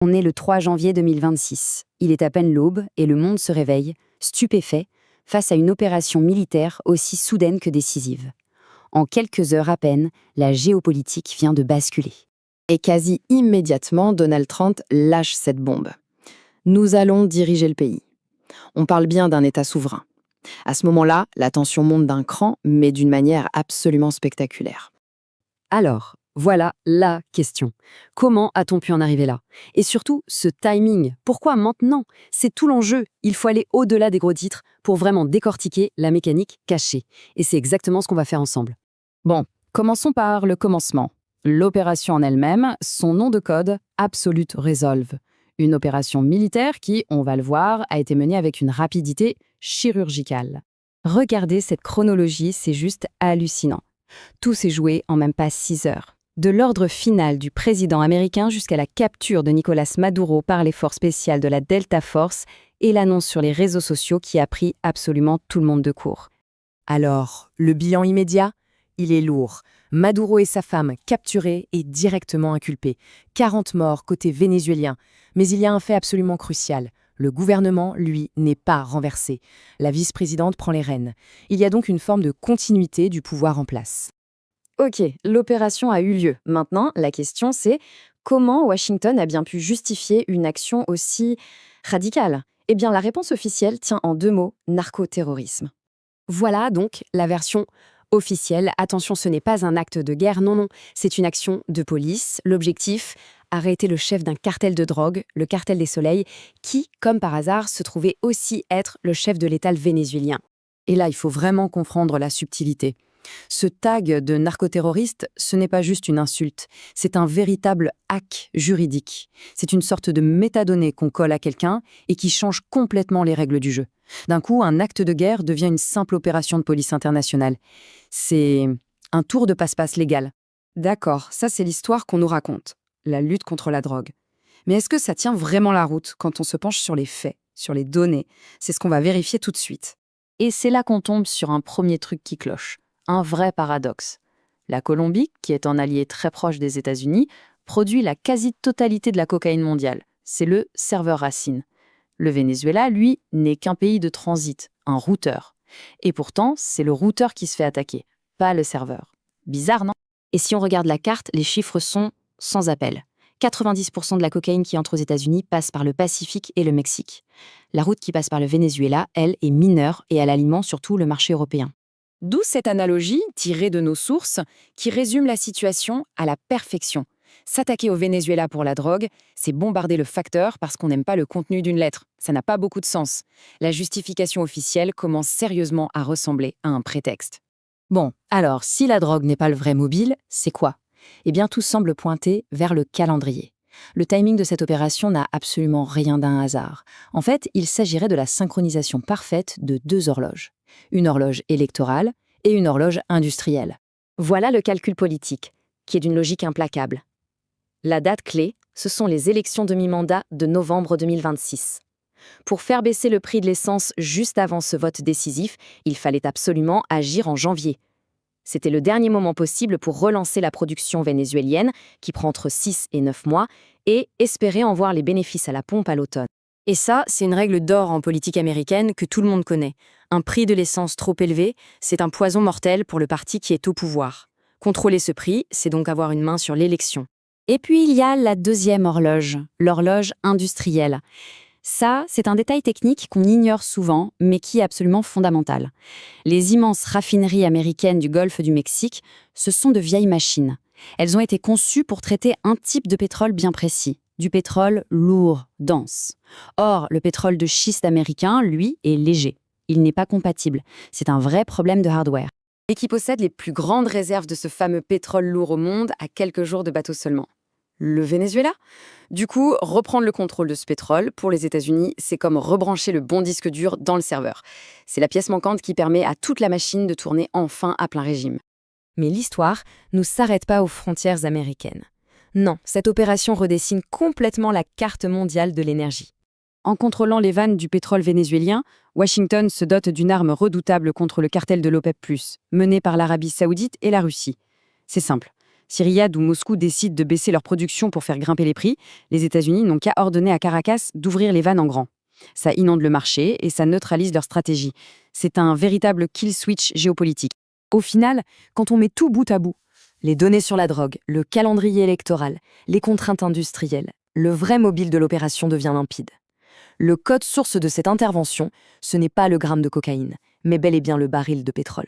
On est le 3 janvier 2026. Il est à peine l'aube et le monde se réveille, stupéfait, face à une opération militaire aussi soudaine que décisive. En quelques heures à peine, la géopolitique vient de basculer. Et quasi immédiatement, Donald Trump lâche cette bombe. Nous allons diriger le pays. On parle bien d'un État souverain. À ce moment-là, la tension monte d'un cran, mais d'une manière absolument spectaculaire. Alors, voilà la question. Comment a-t-on pu en arriver là? Et surtout, ce timing. Pourquoi maintenant? C'est tout l'enjeu. Il faut aller au-delà des gros titres pour vraiment décortiquer la mécanique cachée. Et c'est exactement ce qu'on va faire ensemble. Bon, commençons par le commencement. L'opération en elle-même, son nom de code, Absolute Resolve. Une opération militaire qui, on va le voir, a été menée avec une rapidité chirurgicale. Regardez cette chronologie, c'est juste hallucinant. Tout s'est joué en même pas 6 heures. De l'ordre final du président américain jusqu'à la capture de Nicolás Maduro par les forces spéciales de la Delta Force et l'annonce sur les réseaux sociaux qui a pris absolument tout le monde de court. Alors, le bilan immédiat? Il est lourd. Maduro et sa femme capturés et directement inculpés. 40 morts côté vénézuélien. Mais il y a un fait absolument crucial. Le gouvernement, lui, n'est pas renversé. La vice-présidente prend les rênes. Il y a donc une forme de continuité du pouvoir en place. Ok, l'opération a eu lieu. Maintenant, la question c'est comment Washington a bien pu justifier une action aussi radicale? Eh bien, la réponse officielle tient en 2 mots, narcoterrorisme. Voilà donc la version officielle. Attention, ce n'est pas un acte de guerre, non, c'est une action de police. L'objectif, arrêter le chef d'un cartel de drogue, le cartel des Soleils, qui, comme par hasard, se trouvait aussi être le chef de l'État vénézuélien. Et là, il faut vraiment comprendre la subtilité. Ce tag de narcoterroriste, ce n'est pas juste une insulte, c'est un véritable hack juridique. C'est une sorte de métadonnée qu'on colle à quelqu'un et qui change complètement les règles du jeu. D'un coup, un acte de guerre devient une simple opération de police internationale. C'est un tour de passe-passe légal. D'accord, ça c'est l'histoire qu'on nous raconte, la lutte contre la drogue. Mais est-ce que ça tient vraiment la route quand on se penche sur les faits, sur les données? C'est ce qu'on va vérifier tout de suite. Et c'est là qu'on tombe sur un premier truc qui cloche. Un vrai paradoxe. La Colombie, qui est un allié très proche des États-Unis, produit la quasi-totalité de la cocaïne mondiale. C'est le serveur racine. Le Venezuela, lui, n'est qu'un pays de transit, un routeur. Et pourtant, c'est le routeur qui se fait attaquer, pas le serveur. Bizarre, non? Et si on regarde la carte, les chiffres sont sans appel. 90% de la cocaïne qui entre aux États-Unis passe par le Pacifique et le Mexique. La route qui passe par le Venezuela, elle, est mineure et elle alimente surtout le marché européen. D'où cette analogie, tirée de nos sources, qui résume la situation à la perfection. S'attaquer au Venezuela pour la drogue, c'est bombarder le facteur parce qu'on n'aime pas le contenu d'une lettre. Ça n'a pas beaucoup de sens. La justification officielle commence sérieusement à ressembler à un prétexte. Bon, alors, si la drogue n'est pas le vrai mobile, c'est quoi? Eh bien, tout semble pointer vers le calendrier. Le timing de cette opération n'a absolument rien d'un hasard. En fait, il s'agirait de la synchronisation parfaite de 2 horloges. Une horloge électorale et une horloge industrielle. Voilà le calcul politique, qui est d'une logique implacable. La date clé, ce sont les élections de mi-mandat de novembre 2026. Pour faire baisser le prix de l'essence juste avant ce vote décisif, il fallait absolument agir en janvier. C'était le dernier moment possible pour relancer la production vénézuélienne, qui prend entre 6 et 9 mois, et espérer en voir les bénéfices à la pompe à l'automne. Et ça, c'est une règle d'or en politique américaine que tout le monde connaît. Un prix de l'essence trop élevé, c'est un poison mortel pour le parti qui est au pouvoir. Contrôler ce prix, c'est donc avoir une main sur l'élection. Et puis il y a la deuxième horloge, l'horloge industrielle. Ça, c'est un détail technique qu'on ignore souvent, mais qui est absolument fondamental. Les immenses raffineries américaines du golfe du Mexique, ce sont de vieilles machines. Elles ont été conçues pour traiter un type de pétrole bien précis, du pétrole lourd, dense. Or, le pétrole de schiste américain, lui, est léger. Il n'est pas compatible. C'est un vrai problème de hardware. Et qui possède les plus grandes réserves de ce fameux pétrole lourd au monde à quelques jours de bateau seulement. Le Venezuela? Du coup, reprendre le contrôle de ce pétrole, pour les États-Unis, c'est comme rebrancher le bon disque dur dans le serveur. C'est la pièce manquante qui permet à toute la machine de tourner enfin à plein régime. Mais l'histoire ne s'arrête pas aux frontières américaines. Non, cette opération redessine complètement la carte mondiale de l'énergie. En contrôlant les vannes du pétrole vénézuélien, Washington se dote d'une arme redoutable contre le cartel de l'OPEP+, mené par l'Arabie Saoudite et la Russie. C'est simple. Si Riyad ou Moscou décident de baisser leur production pour faire grimper les prix, les États-Unis n'ont qu'à ordonner à Caracas d'ouvrir les vannes en grand. Ça inonde le marché et ça neutralise leur stratégie. C'est un véritable kill switch géopolitique. Au final, quand on met tout bout à bout, les données sur la drogue, le calendrier électoral, les contraintes industrielles, le vrai mobile de l'opération devient limpide. Le code source de cette intervention, ce n'est pas le gramme de cocaïne, mais bel et bien le baril de pétrole.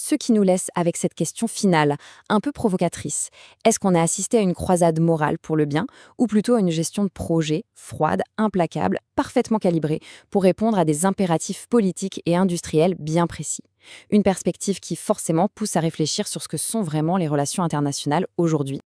Ce qui nous laisse avec cette question finale, un peu provocatrice. Est-ce qu'on a assisté à une croisade morale pour le bien, ou plutôt à une gestion de projet, froide, implacable, parfaitement calibrée, pour répondre à des impératifs politiques et industriels bien précis? Une perspective qui forcément pousse à réfléchir sur ce que sont vraiment les relations internationales aujourd'hui.